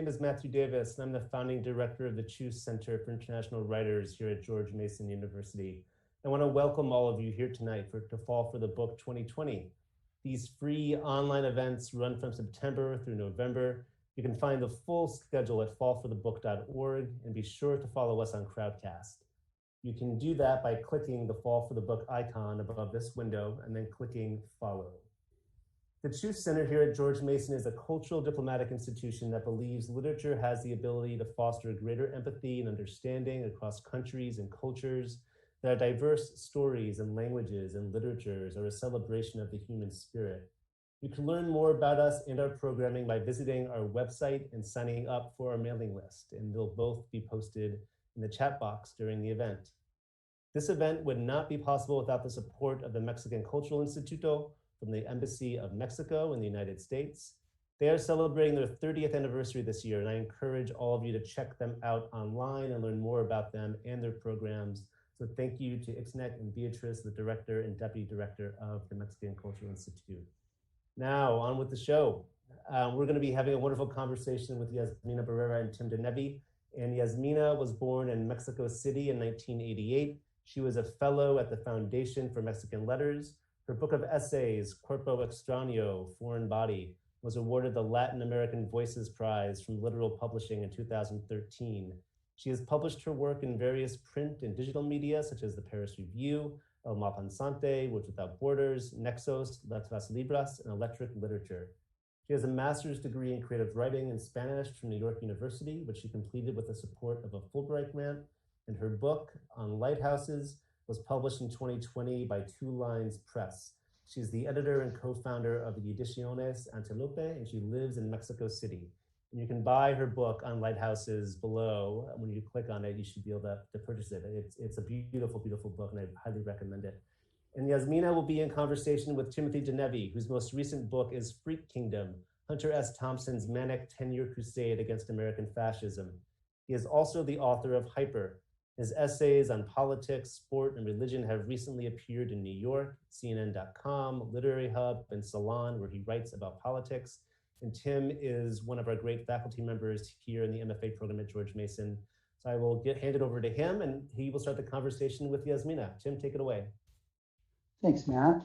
name is Matthew Davis, and I'm the founding director of the Choose Center for International Writers here at George Mason University. I want to welcome all of you here tonight to Fall for the Book 2020. These free online events run from September through November. You can find the full schedule at fallforthebook.org, and be sure to follow us on Crowdcast. You can do that by clicking the Fall for the Book icon above this window and then clicking follow. The Choose Center here at George Mason is a cultural diplomatic institution that believes literature has the ability to foster greater empathy and understanding across countries and cultures, that our diverse stories and languages and literatures are a celebration of the human spirit. You can learn more about us and our programming by visiting our website and signing up for our mailing list, and they'll both be posted in the chat box during the event. This event would not be possible without the support of the Mexican Cultural Instituto from the Embassy of Mexico in the United States. They are celebrating their 30th anniversary this year, and I encourage all of you to check them out online and learn more about them and their programs. So thank you to Ixnec and Beatrice, the director and deputy director of the Mexican Cultural Institute. Now, on with the show. We're gonna be having a wonderful conversation with Yasmina Barrera and Tim DeNevy. And Yasmina was born in Mexico City in 1988. She was a fellow at the Foundation for Mexican Letters. Her book of essays, Cuerpo Extraño, Foreign Body, was awarded the Latin American Voices Prize from Literal Publishing in 2013. She has published her work in various print and digital media, such as the Paris Review, El Malpensante, Words Without Borders, Nexos, Letras Libras, and Electric Literature. She has a master's degree in creative writing in Spanish from New York University, which she completed with the support of a Fulbright grant. And her book on Lighthouses was published in 2020 by Two Lines Press. She's the editor and co-founder of the Ediciones Antelope, and she lives in Mexico City. And you can buy her book on Lighthouses below. When you click on it, you should be able to purchase it. It's a beautiful, beautiful book, and I highly recommend it. And Yasmina will be in conversation with Timothy DeNevy, whose most recent book is Freak Kingdom, Hunter S. Thompson's manic 10-year crusade against American fascism. He is also the author of Hyper. His essays on politics, sport, and religion have recently appeared in New York, CNN.com, Literary Hub, and Salon, where he writes about politics. And Tim is one of our great faculty members here in the MFA program at George Mason. So I will hand it over to him, and he will start the conversation with Yasmina. Tim, take it away. Thanks, Matt.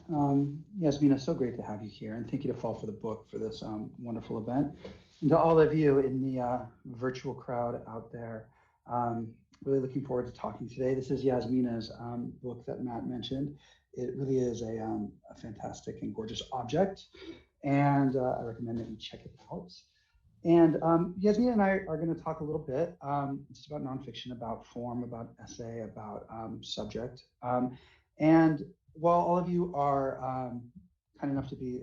Yasmina, so great to have you here, and thank you to Fall for the Book for this wonderful event. And to all of you in the virtual crowd out there, really looking forward to talking today. This is Yasmina's book that Matt mentioned. It really is a fantastic and gorgeous object, and I recommend that you check it out. And Yasmina and I are going to talk a little bit just about nonfiction, about form, about essay, about subject. And while all of you are kind enough to be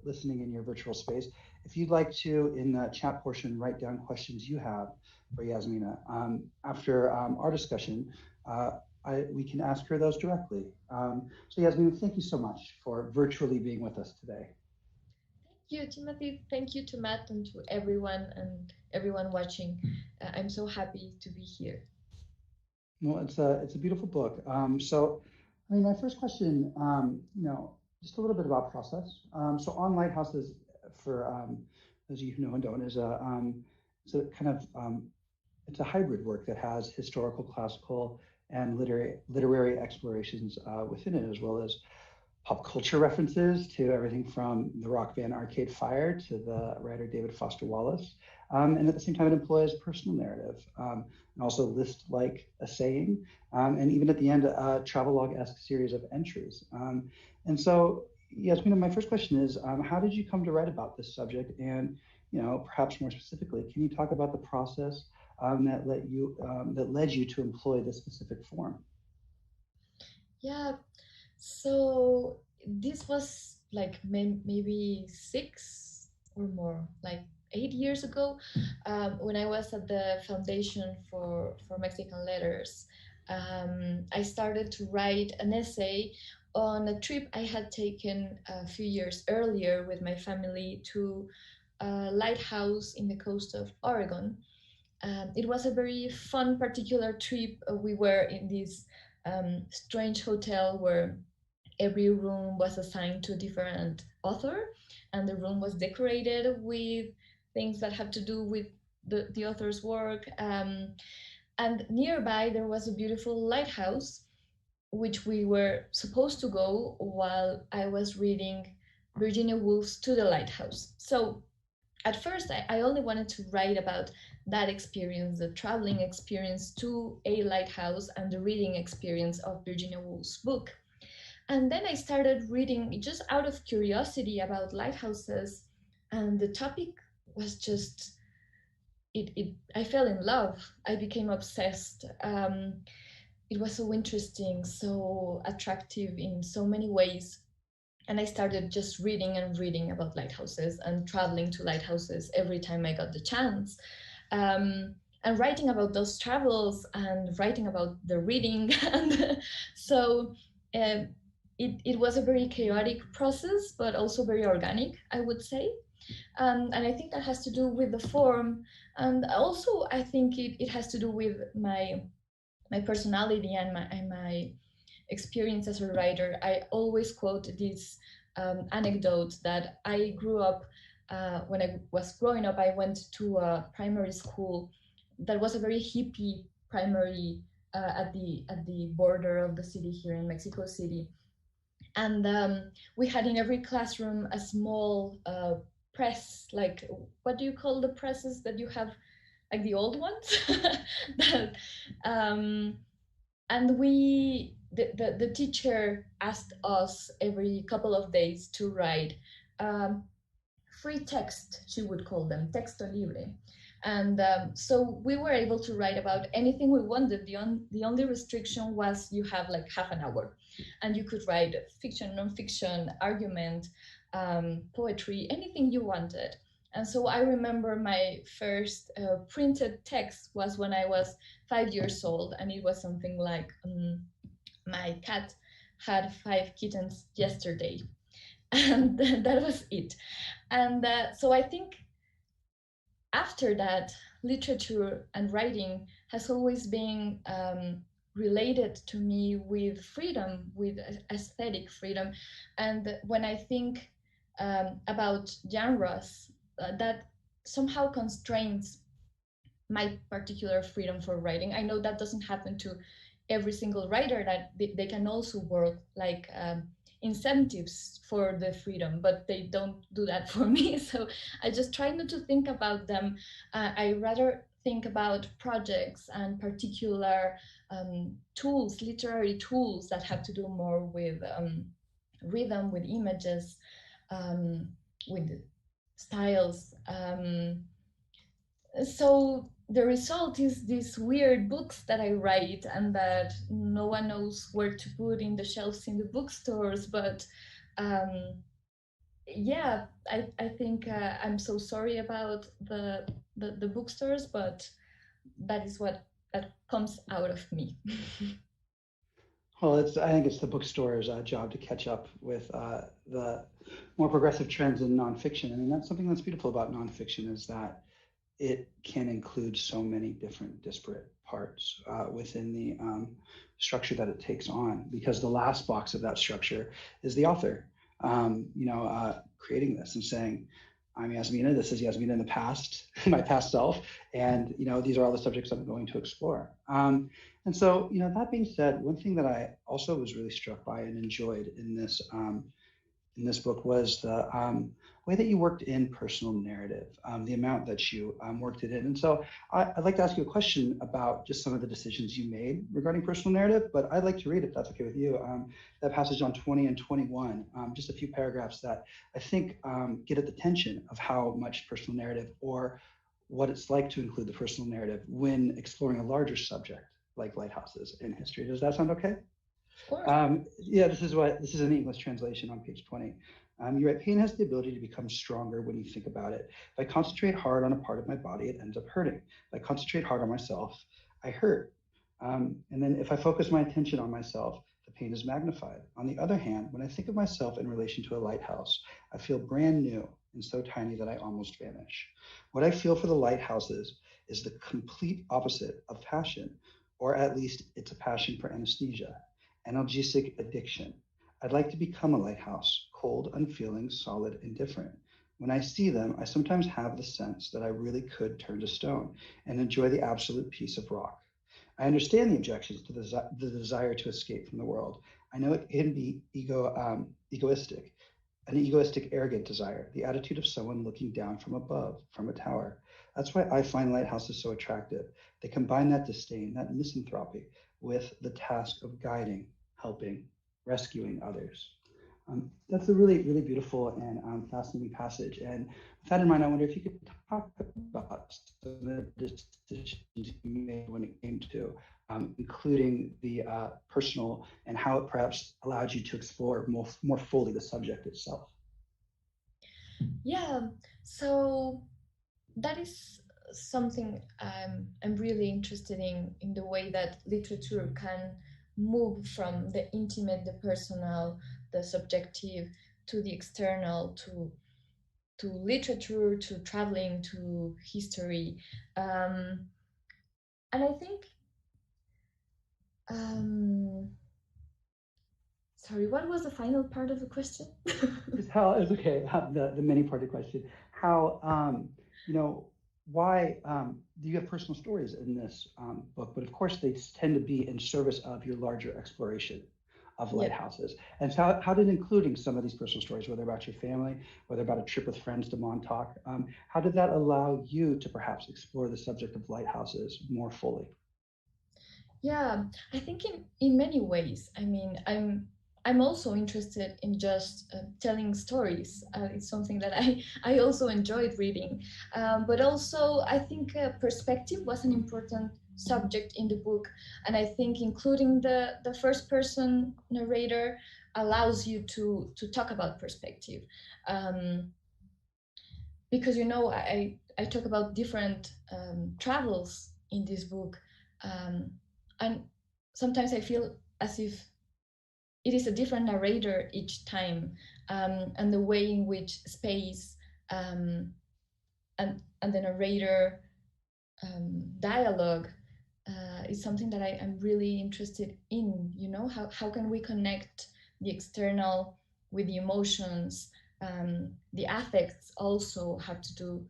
listening in your virtual space, if you'd like to, in the chat portion, write down questions you have for Yasmina. After our discussion, we can ask her those directly. So Yasmina, thank you so much for virtually being with us today. Thank you, Timothy. Thank you to Matt and to everyone watching. I'm so happy to be here. Well, it's a beautiful book. So, I mean, my first question, just a little bit about process. So on Lighthouses, for those of you who know and don't, is it's a kind of it's a hybrid work that has historical, classical, and literary explorations within it, as well as pop culture references to everything from the rock band Arcade Fire to the writer David Foster Wallace. And at the same time, it employs personal narrative and also list-like assaying, and even at the end, a travelogue-esque series of entries. And so, Yasmina, my first question is, how did you come to write about this subject? And, perhaps more specifically, can you talk about the process that led you to employ this specific form? Yeah, so this was like maybe 6 or more, like 8 years ago, when I was at the Foundation for Mexican Letters. I started to write an essay on a trip I had taken a few years earlier with my family to a lighthouse in the coast of Oregon. It was a very fun, particular trip. We were in this strange hotel where every room was assigned to a different author, and the room was decorated with things that have to do with the author's work. And nearby there was a beautiful lighthouse, which we were supposed to go while I was reading Virginia Woolf's To the Lighthouse. So at first, I only wanted to write about that experience, the traveling experience to a lighthouse and the reading experience of Virginia Woolf's book. And then I started reading just out of curiosity about lighthouses, and the topic was just I fell in love. I became obsessed. It was so interesting, so attractive in so many ways. And I started just reading and reading about lighthouses and traveling to lighthouses every time I got the chance. And writing about those travels and writing about the reading. And so it was a very chaotic process, but also very organic, I would say. And I think that has to do with the form. And also, I think it has to do with my personality and my experience as a writer. I always quote this anecdote that I grew up, when I was growing up, I went to a primary school that was a very hippie primary, at the border of the city here in Mexico City. And we had in every classroom a small press, like, what do you call the presses that you have, like the old ones? that, and the teacher asked us every couple of days to write free text, she would call them, texto libre. And so we were able to write about anything we wanted. The only restriction was you have like half an hour, and you could write fiction, non-fiction, argument, poetry, anything you wanted. And so I remember my first printed text was when I was 5 years old, and it was something like, my cat had 5 kittens yesterday. And that was it. And so I think after that, literature and writing has always been related to me with freedom, with aesthetic freedom. And when I think about genres, that somehow constrains my particular freedom for writing. I know that doesn't happen to every single writer, that they can also work like incentives for the freedom, but they don't do that for me. So I just try not to think about them. I rather think about projects and particular tools, literary tools that have to do more with rhythm, with images, with styles. So the result is these weird books that I write and that no one knows where to put in the shelves in the bookstores. But yeah, I think I'm so sorry about the bookstores, but that is what that comes out of me. Well, I think it's the bookstore's job to catch up with the more progressive trends in nonfiction. I mean, that's something that's beautiful about nonfiction, is that it can include so many different disparate parts within the structure that it takes on, because the last box of that structure is the author, creating this and saying, I'm Yasmina, this is Yasmina in the past, my past self, and these are all the subjects I'm going to explore. And so, that being said, one thing that I also was really struck by and enjoyed in this book was the way that you worked in personal narrative, the amount that you worked it in. And so I'd like to ask you a question about just some of the decisions you made regarding personal narrative, but I'd like to read, if that's okay with you, that passage on 20 and 21, just a few paragraphs that I think get at the tension of how much personal narrative, or what it's like to include the personal narrative when exploring a larger subject like lighthouses in history. Does that sound okay? Yeah, this is an English translation on page 20. You write, pain has the ability to become stronger when you think about it. If I concentrate hard on a part of my body, it ends up hurting. If I concentrate hard on myself, I hurt. And then if I focus my attention on myself, the pain is magnified. On the other hand, when I think of myself in relation to a lighthouse, I feel brand new and so tiny that I almost vanish. What I feel for the lighthouses is the complete opposite of passion, or at least it's a passion for anesthesia. Analgesic addiction. I'd like to become a lighthouse, cold, unfeeling, solid, indifferent. When I see them, I sometimes have the sense that I really could turn to stone and enjoy the absolute peace of rock. I understand the objections to the desire to escape from the world. I know it can be egoistic, an egoistic, arrogant desire, the attitude of someone looking down from above, from a tower. That's why I find lighthouses so attractive. They combine that disdain, that misanthropy, with the task of guiding, helping, rescuing others. That's a really, really beautiful and fascinating passage. And with that in mind, I wonder if you could talk about some of the decisions you made when it came to including the personal and how it perhaps allowed you to explore more fully the subject itself. Yeah, so that is something I'm really interested in the way that literature can move from the intimate, the personal, the subjective to the external, to literature, to traveling, to history. And I think, sorry, what was the final part of the question? Just how it's okay. The many parted question. How why do you have personal stories in this book? But of course, they tend to be in service of your larger exploration of lighthouses. And so, how did including some of these personal stories, whether about your family, whether about a trip with friends to Montauk, how did that allow you to perhaps explore the subject of lighthouses more fully? Yeah, I think in many ways. I mean, I'm also interested in just telling stories. It's something that I also enjoyed reading. But also, I think perspective was an important subject in the book. And I think including the first person narrator allows you to talk about perspective. Because, I talk about different travels in this book. And sometimes I feel as if it is a different narrator each time, and the way in which space and the narrator dialogue is something that I'm really interested in. How can we connect the external with the emotions? The affects also have to do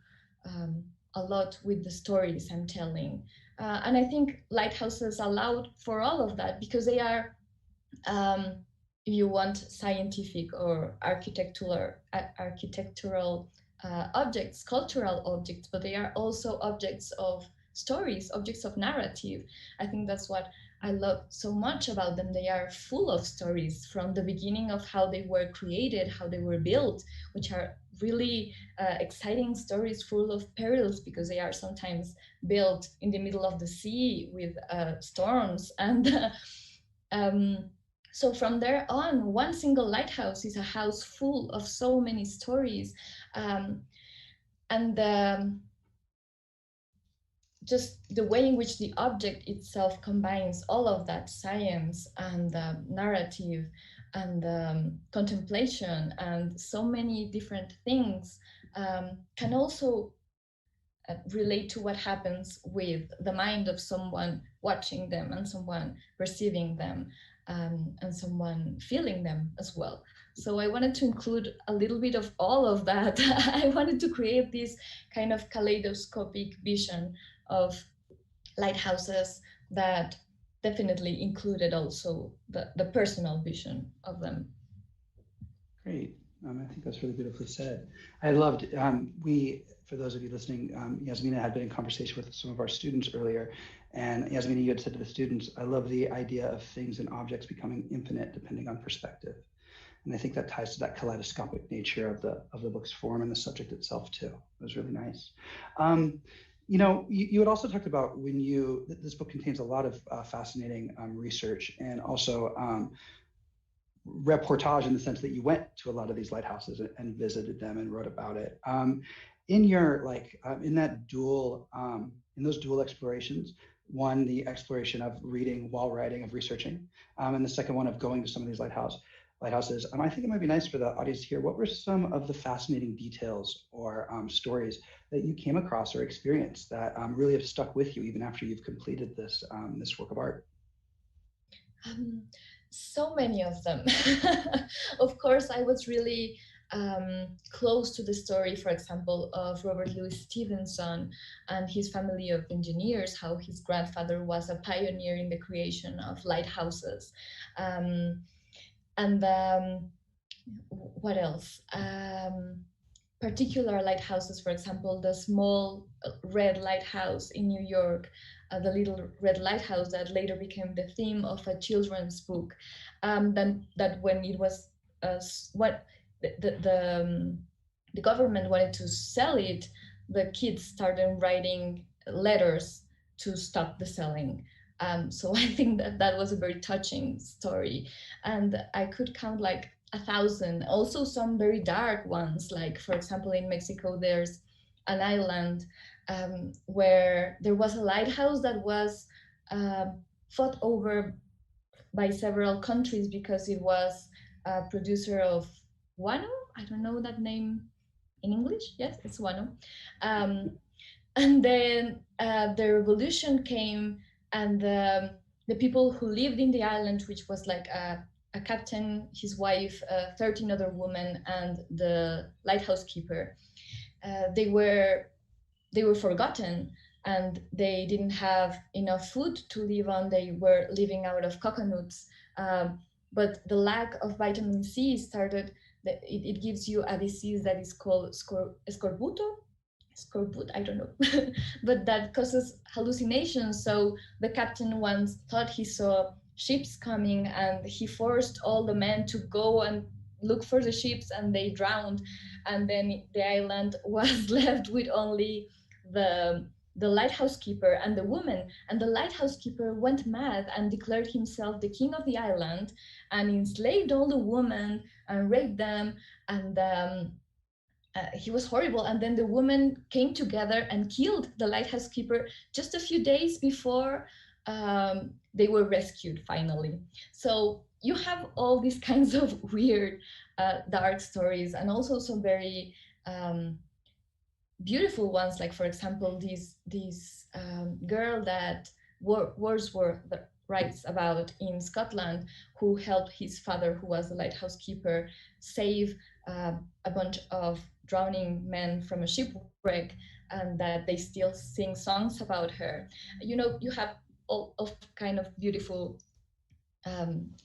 a lot with the stories I'm telling. And I think lighthouses allowed for all of that because they are, if you want, scientific or architectural objects, cultural objects, but they are also objects of stories, objects of narrative. I think that's what I love so much about them. They are full of stories from the beginning of how they were created, how they were built, which are really exciting stories full of perils because they are sometimes built in the middle of the sea with storms. And so from there on, one single lighthouse is a house full of so many stories. And just the way in which the object itself combines all of that science and narrative and contemplation and so many different things can also relate to what happens with the mind of someone watching them and someone perceiving them, and someone feeling them as well. So I wanted to include a little bit of all of that. I wanted to create this kind of kaleidoscopic vision of lighthouses that definitely included also the personal vision of them. Great. I think that's really beautifully said. I loved, for those of you listening, Yasmina had been in conversation with some of our students earlier, and Yasmina, you had said to the students, I love the idea of things and objects becoming infinite depending on perspective. And I think that ties to that kaleidoscopic nature of the book's form and the subject itself too. It was really nice. You had also talked about this book contains a lot of fascinating research and also reportage in the sense that you went to a lot of these lighthouses and visited them and wrote about it. In those dual explorations, one, the exploration of reading while writing, of researching, and the second one of going to some of these lighthouses. I think it might be nice for the audience to hear what were some of the fascinating details or stories that you came across or experienced that really have stuck with you even after you've completed this work of art. So many of them. Of course, I was really close to the story, for example, of Robert Louis Stevenson and his family of engineers, how his grandfather was a pioneer in the creation of lighthouses. And what else? Particular lighthouses, for example, the small red lighthouse in New York, the little red lighthouse that later became the theme of a children's book. Then that when it was what the government wanted to sell it, the kids started writing letters to stop the selling. So I think that that was a very touching story, and I could count like 1,000. Also, some very dark ones, like for example, in Mexico, there's an island where there was a lighthouse that was fought over by several countries because it was a producer of guano. I don't know that name in English. Yes, it's guano. And then the revolution came, and the people who lived in the island, which was like a captain, his wife, 13 other women, and the lighthouse keeper, they were forgotten, and they didn't have enough food to live on. They were living out of coconuts. But the lack of vitamin C started, it gives you a disease that is called scorbut, I don't know, but that causes hallucinations. So the captain once thought he saw ships coming, and he forced all the men to go and look for the ships, and they drowned. And then the island was left with only the lighthouse keeper and the woman. And the lighthouse keeper went mad and declared himself the king of the island, and enslaved all the women and raped them. And he was horrible. And then the women came together and killed the lighthouse keeper just a few days before they were rescued finally. So you have all these kinds of weird, dark stories, and also some very beautiful ones. Like for example, this girl that Wordsworth writes about in Scotland, who helped his father, who was the lighthouse keeper, save a bunch of drowning men from a shipwreck, and that they still sing songs about her. You know, you have all of kind of beautiful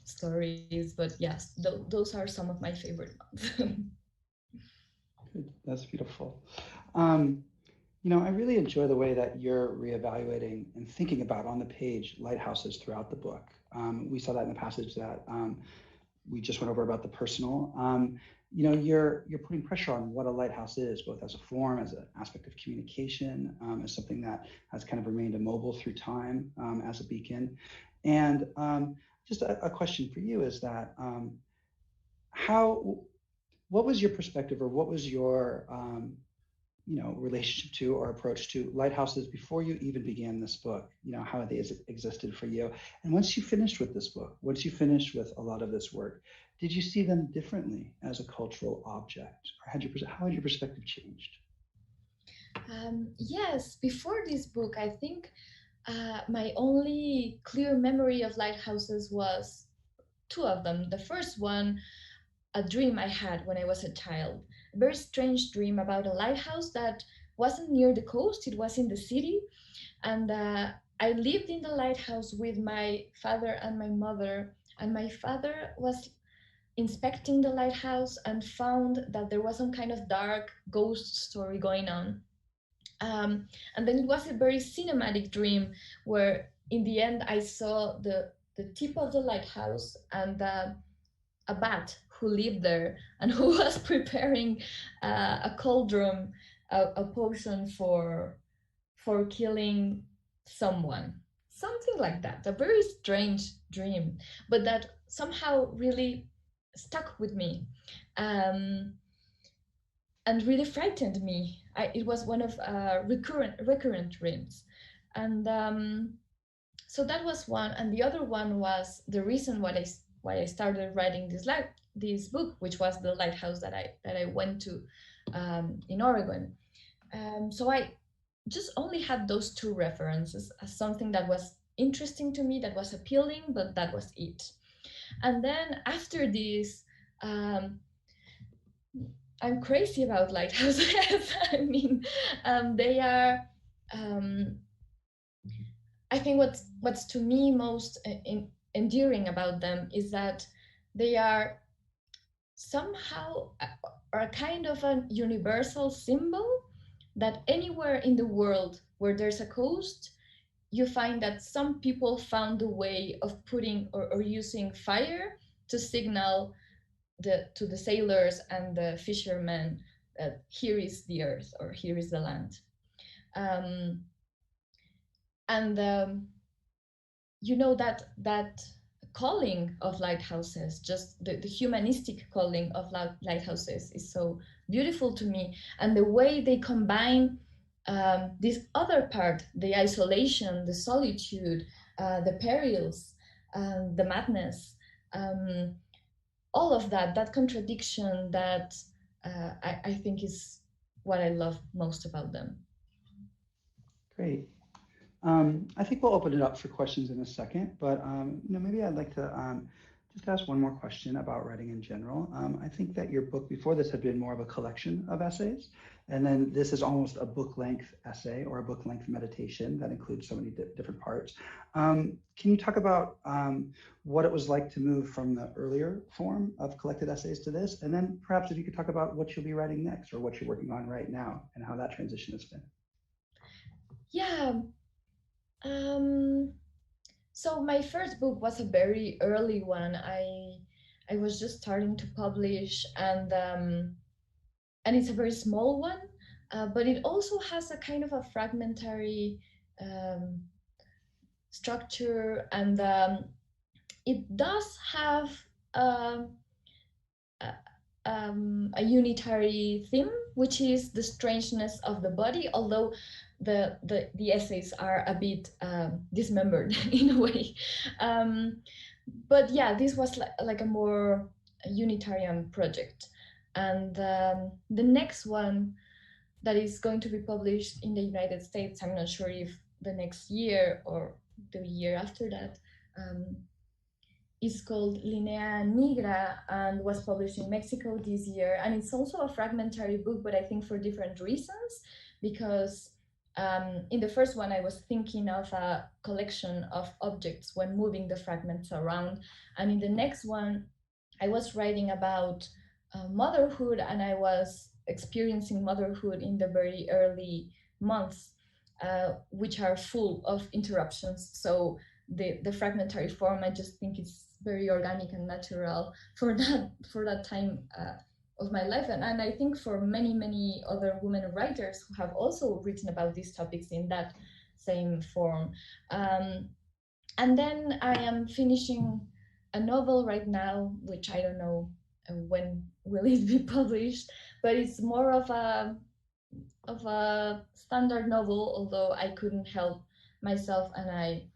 stories, but yes, those are some of my favorite ones. Good. That's beautiful. You know, I really enjoy the way that you're reevaluating and thinking about on the page lighthouses throughout the book. We saw that in the passage that we just went over about the personal. You know, you're putting pressure on what a lighthouse is, both as a form, as an aspect of communication, as something that has kind of remained immobile through time, as a beacon. And just a question for you is that what was your perspective, or what was your you know, relationship to or approach to lighthouses before you even began this book? You know, how they existed for you. And once you finished with this book, once you finished with a lot of this work, did you see them differently as a cultural object, or how had your perspective changed? Yes, before this book, I think my only clear memory of lighthouses was two of them. The first one, a dream I had when I was a child, a very strange dream about a lighthouse that wasn't near the coast, it was in the city. And I lived in the lighthouse with my father and my mother, and my father was inspecting the lighthouse and found that there was some kind of dark ghost story going on. And then it was a very cinematic dream where in the end I saw the tip of the lighthouse and a bat who lived there and who was preparing a cauldron, a potion for killing someone, something like that. A very strange dream, but that somehow really stuck with me, and really frightened me. It was one of recurrent dreams, and so that was one. And the other one was the reason why I started writing this book, which was the lighthouse that I went to in Oregon. So I just only had those two references as something that was interesting to me, that was appealing, but that was it. And then after this, I'm crazy about lighthouses. I mean, they are. Um, I think what's to me most endearing about them is that they are somehow are a kind of a universal symbol that anywhere in the world where there's a coast, you find that some people found a way of putting or using fire to signal to the sailors and the fishermen that here is the earth or here is the land. Um, and you know that calling of lighthouses, just the humanistic calling of lighthouses, is so beautiful to me, and the way they combine this other part, the isolation, the solitude, the perils, the madness, um, all of that contradiction that I think is what I love most about them. Great. I think we'll open it up for questions in a second, but maybe I'd like to just ask one more question about writing in general. I think that your book before this had been more of a collection of essays, and then this is almost a book-length essay or a book-length meditation that includes so many different parts. Can you talk about what it was like to move from the earlier form of collected essays to this, and then perhaps if you could talk about what you'll be writing next or what you're working on right now and how that transition has been? Yeah. So my first book was a very early one. I was just starting to publish, and it's a very small one, but it also has a kind of a fragmentary um, structure, and it does have um, a, a unitary theme, which is the strangeness of the body, although the essays are a bit dismembered in a way. But yeah, this was like a more Unitarian project. And the next one that is going to be published in the United States, I'm not sure if the next year or the year after that, is called Linea Negra and was published in Mexico this year. And it's also a fragmentary book, but I think for different reasons, because in the first one, I was thinking of a collection of objects when moving the fragments around. And in the next one, I was writing about motherhood, and I was experiencing motherhood in the very early months, which are full of interruptions. So the fragmentary form, I just think it's very organic and natural for that time of my life, and I think for many other women writers who have also written about these topics in that same form. And then I am finishing a novel right now, which I don't know when will it be published, but it's more of a standard novel, although I couldn't help myself, and I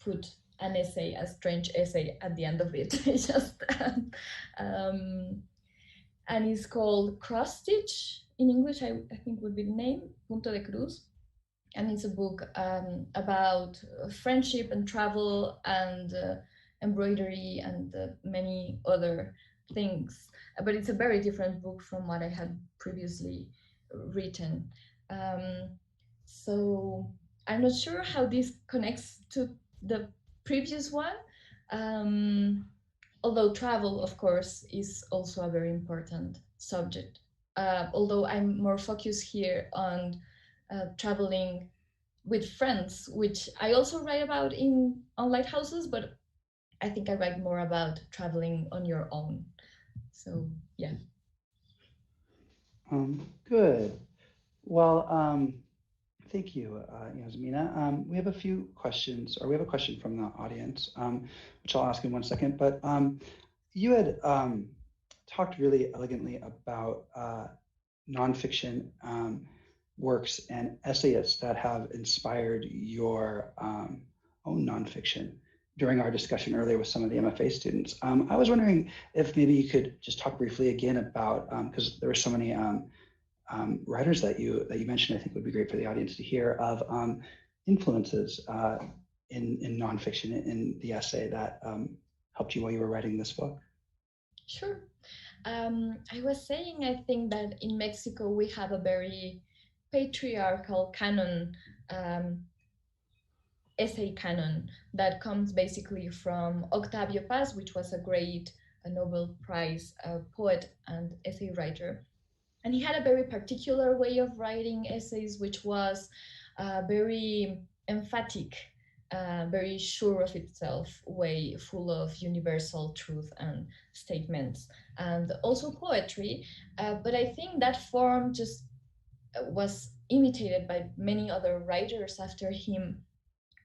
put an essay, a strange essay at the end of it. Just and it's called Cross Stitch in English, I think would be the name, Punto de Cruz. And it's a book about friendship and travel and embroidery and many other things. But it's a very different book from what I had previously written. So I'm not sure how this connects to the previous one. Although travel, of course, is also a very important subject. Although I'm more focused here on traveling with friends, which I also write about on Lighthouses, but I think I write more about traveling on your own. So yeah. Good. Well, thank you, Yasmina. We have a few questions, or we have a question from the audience, which I'll ask in one second. But you had talked really elegantly about nonfiction works and essayists that have inspired your own nonfiction during our discussion earlier with some of the MFA students. I was wondering if maybe you could just talk briefly again about, because there were so many writers that you mentioned, I think would be great for the audience to hear, of influences in nonfiction, in the essay that helped you while you were writing this book. Sure. I was saying, I think that in Mexico we have a very patriarchal canon, um, essay canon that comes basically from Octavio Paz, which was a great Nobel Prize poet and essay writer. And he had a very particular way of writing essays, which was very emphatic, very sure of itself way, full of universal truth and statements, and also poetry. But I think that form just was imitated by many other writers after him.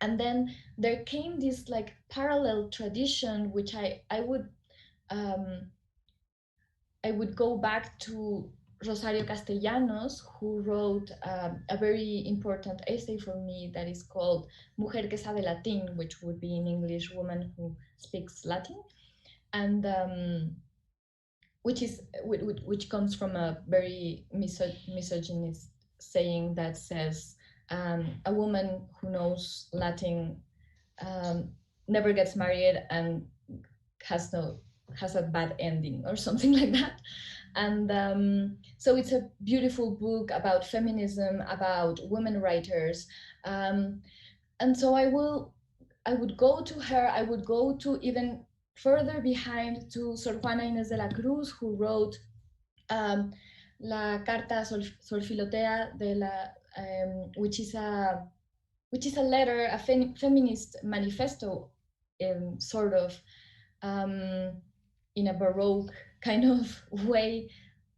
And then there came this like parallel tradition, which um, I would go back to Rosario Castellanos, who wrote a very important essay for me that is called Mujer que sabe latín, which would be in English, Woman Who Speaks Latin, and which comes from a very misogynist saying that says a woman who knows Latin never gets married and has a bad ending or something like that. And so it's a beautiful book about feminism, about women writers, and so I would go to her. I would go to even further behind to Sor Juana Inés de la Cruz, who wrote La Carta Solfilotea de la, which is a letter, a feminist manifesto, sort of, in a Baroque kind of way.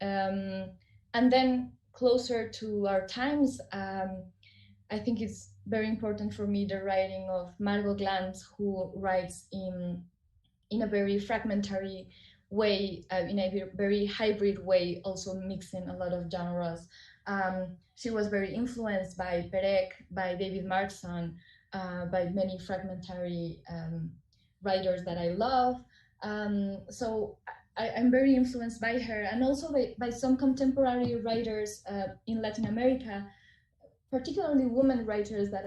And then closer to our times, I think it's very important for me the writing of Margot Glantz, who writes in a very fragmentary way, in a very hybrid way, also mixing a lot of genres. She was very influenced by Perec, by David Markson, by many fragmentary writers that I love. So I'm very influenced by her, and also by some contemporary writers in Latin America, particularly women writers that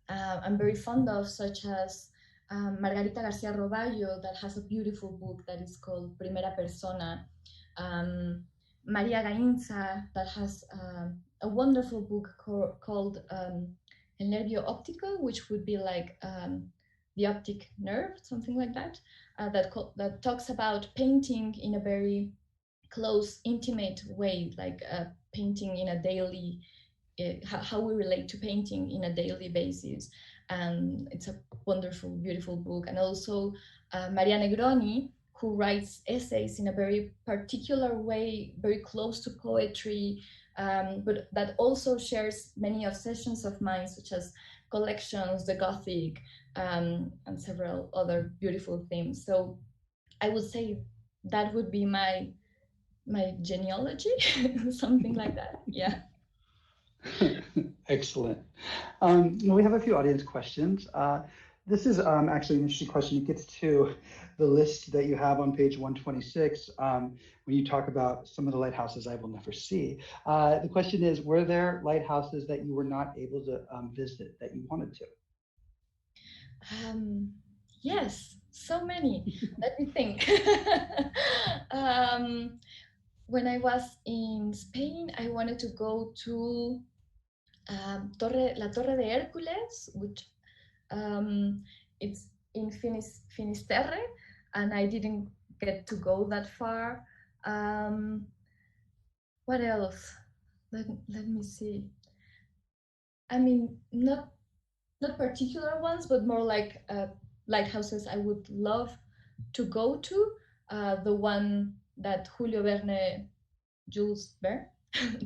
I'm very fond of, such as Margarita García Roballo, that has a beautiful book that is called Primera Persona. Maria Gainza, that has a wonderful book called El Nervio Óptico, which would be like the optic nerve, something like that, that talks about painting in a very close, intimate way, like painting in a daily, how we relate to painting in a daily basis. And it's a wonderful, beautiful book. And also Maria Negroni, who writes essays in a very particular way, very close to poetry, but that also shares many obsessions of mine, such as collections, the Gothic, and several other beautiful themes. So I would say that would be my genealogy, something like that. Yeah. Excellent. We have a few audience questions. This is actually an interesting question. It gets to the list that you have on page 126 when you talk about some of the lighthouses I will never see. The question is, were there lighthouses that you were not able to visit that you wanted to? Yes, so many. Let me think. When I was in Spain, I wanted to go to La Torre de Hércules, which it's in Finisterre, and I didn't get to go that far. What else? Let me see. I mean, not particular ones, but more like lighthouses I would love to go to. The one that Julio Verne, Jules Verne,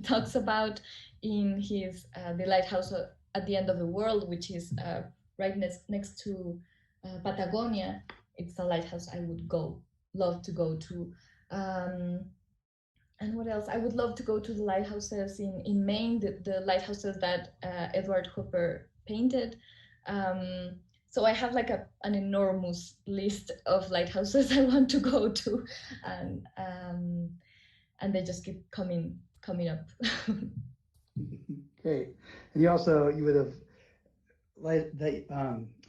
talks about in his The Lighthouse at the End of the World, which is right next to Patagonia. It's a lighthouse I would love to go to. And what else? I would love to go to the lighthouses in Maine, the lighthouses that Edward Hopper painted. So I have like an enormous list of lighthouses I want to go to, and they just keep coming up. Great. And you would have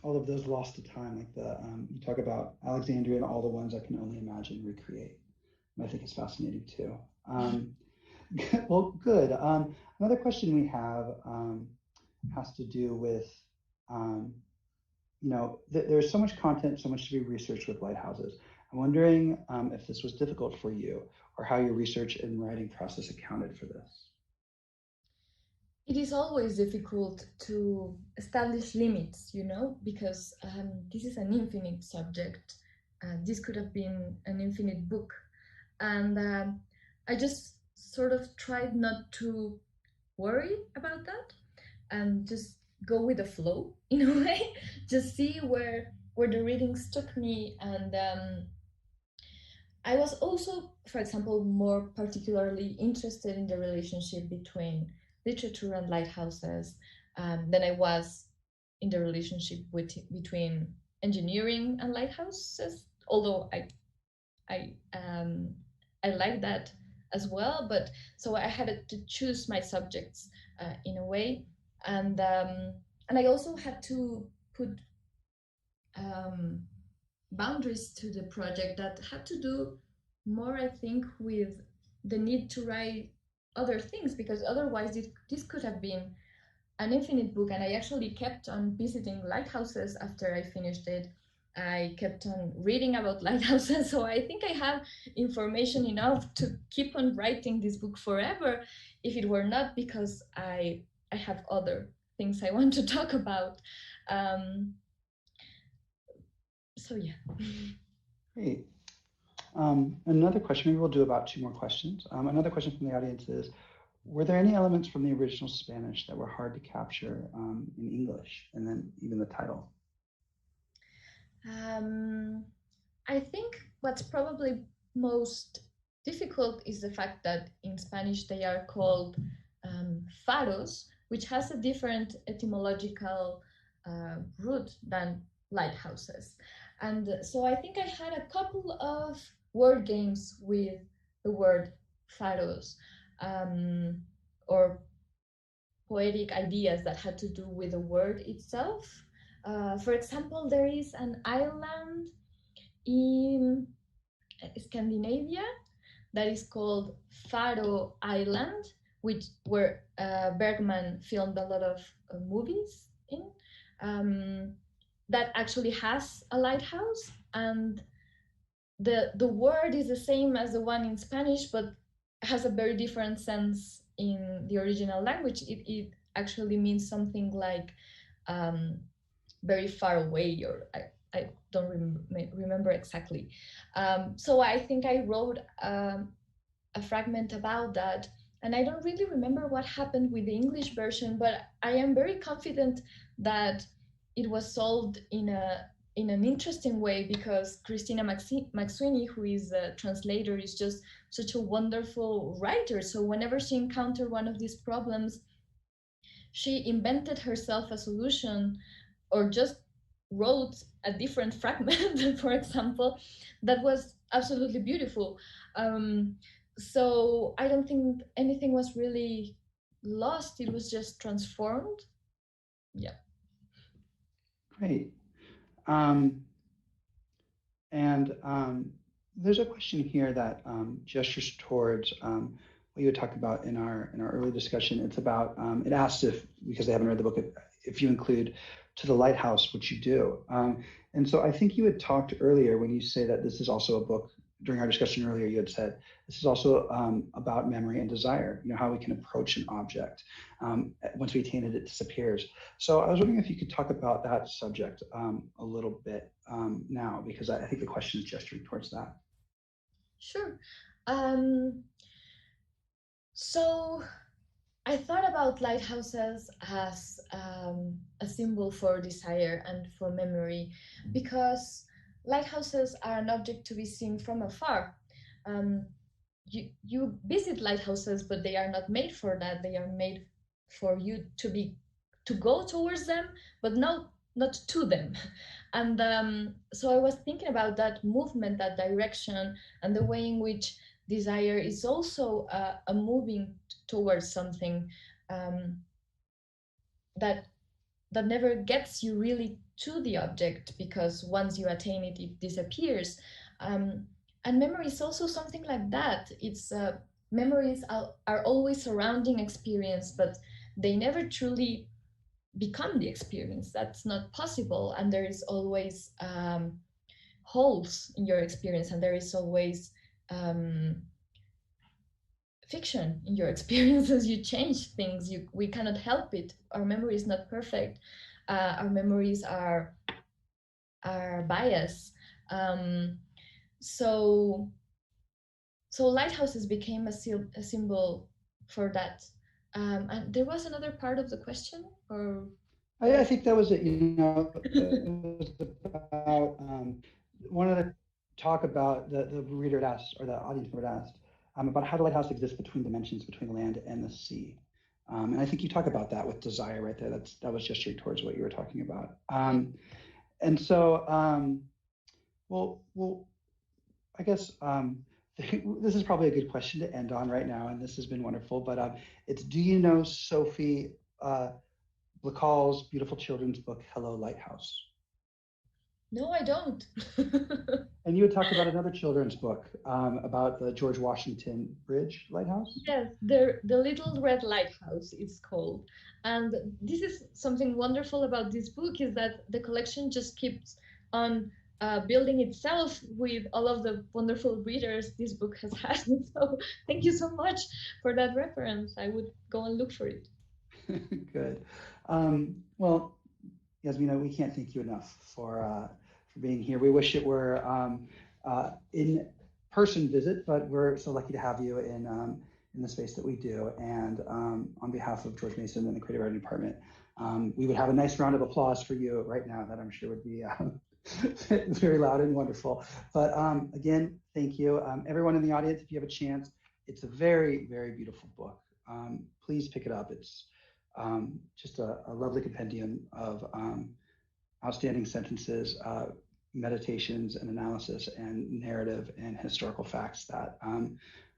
all of those lost to time, like you talk about Alexandria and all the ones I can only imagine recreate. I think is fascinating too. Well, good. Another question we have has to do with, there's so much content, so much to be researched with lighthouses. I'm wondering if this was difficult for you or how your research and writing process accounted for this. It is always difficult to establish limits, because this is an infinite subject. This could have been an infinite book. And I just sort of tried not to worry about that and just go with the flow in a way, just see where the readings took me. And I was also, for example, more particularly interested in the relationship between literature and lighthouses than I was in the relationship between engineering and lighthouses, although I like that as well. But so I had to choose my subjects in a way, and I also had to put boundaries to the project that had to do more, I think, with the need to write other things, because otherwise this could have been an infinite book. And I actually kept on visiting lighthouses after I finished it. I kept on reading about lighthouses, so I think I have information enough to keep on writing this book forever, if it were not because I have other things I want to talk about. So yeah. Great. Another question, maybe we'll do about 2 more questions. Another question from the audience is, were there any elements from the original Spanish that were hard to capture in English, and then even the title? I think what's probably most difficult is the fact that in Spanish they are called faros, which has a different etymological root than lighthouses. And so I think I had a couple of word games with the word faros, or poetic ideas that had to do with the word itself. For example, there is an island in Scandinavia that is called Faro Island, where Bergman filmed a lot of movies in. That actually has a lighthouse, and the word is the same as the one in Spanish, but has a very different sense in the original language. It actually means something like very far away, or I don't remember exactly. So I think I wrote a fragment about that, and I don't really remember what happened with the English version, but I am very confident that it was solved in an interesting way, because Christina McSweeney, who is a translator, is just such a wonderful writer. So whenever she encountered one of these problems, she invented herself a solution, or just wrote a different fragment, for example, that was absolutely beautiful. So I don't think anything was really lost. It was just transformed. Yeah. Great. There's a question here that gestures towards what you had talked about in our early discussion. It's about, it asks if, because they haven't read the book, if you include To the Lighthouse, which you do. And so I think you had talked earlier when you say that this is also a book, during our discussion earlier, you had said, this is also about memory and desire, how we can approach an object. Once we attain it, it disappears. So I was wondering if you could talk about that subject a little bit now, because I think the question is gesturing towards that. Sure. So I thought about lighthouses as a symbol for desire and for memory, because lighthouses are an object to be seen from afar. You visit lighthouses, but they are not made for that. They are made for you to go towards them, but not to them. And so I was thinking about that movement, that direction, and the way in which desire is also a moving towards something that never gets you really to the object, because once you attain it, it disappears. And memory is also something like that. It's memories are always surrounding experience, but they never truly become the experience. That's not possible. And there is always holes in your experience, and there is always um, fiction in your experiences. You change things. We cannot help it. Our memory is not perfect. Our memories are biased. Um, so so lighthouses became a symbol for that. And there was another part of the question, or I think that was it. It was about one of the talk about the reader had asked, or the audience member had asked, about how the lighthouse exists between dimensions, between the land and the sea. And I think you talk about that with desire right there. That was gesturing towards what you were talking about. And so, well, I guess this is probably a good question to end on right now, and this has been wonderful. But it's, do you know Sophie Blacall's beautiful children's book, Hello, Lighthouse? no, I don't. And you had talked about another children's book about the George Washington Bridge Lighthouse? Yes, the Little Red Lighthouse is called. And this is something wonderful about this book, is that the collection just keeps on building itself with all of the wonderful readers this book has had. So thank you so much for that reference. I would go and look for it. Good. Well, Yasmina, we can't thank you enough for being here. We wish it were in-person visit, but we're so lucky to have you in the space that we do. And on behalf of George Mason and the Creative Writing Department, we would have a nice round of applause for you right now that I'm sure would be very loud and wonderful. But again, thank you. Everyone in the audience, if you have a chance, it's a very, very beautiful book. Please pick it up. It's just a lovely compendium of outstanding sentences, meditations and analysis and narrative and historical facts that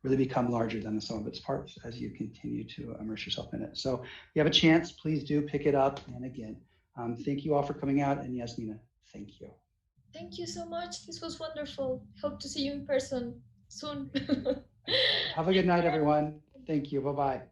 really become larger than the sum of its parts as you continue to immerse yourself in it. So if you have a chance, please do pick it up. And again, thank you all for coming out. And Yasmina, thank you. Thank you so much. This was wonderful. Hope to see you in person soon. Have a good night, everyone. Thank you. Bye-bye.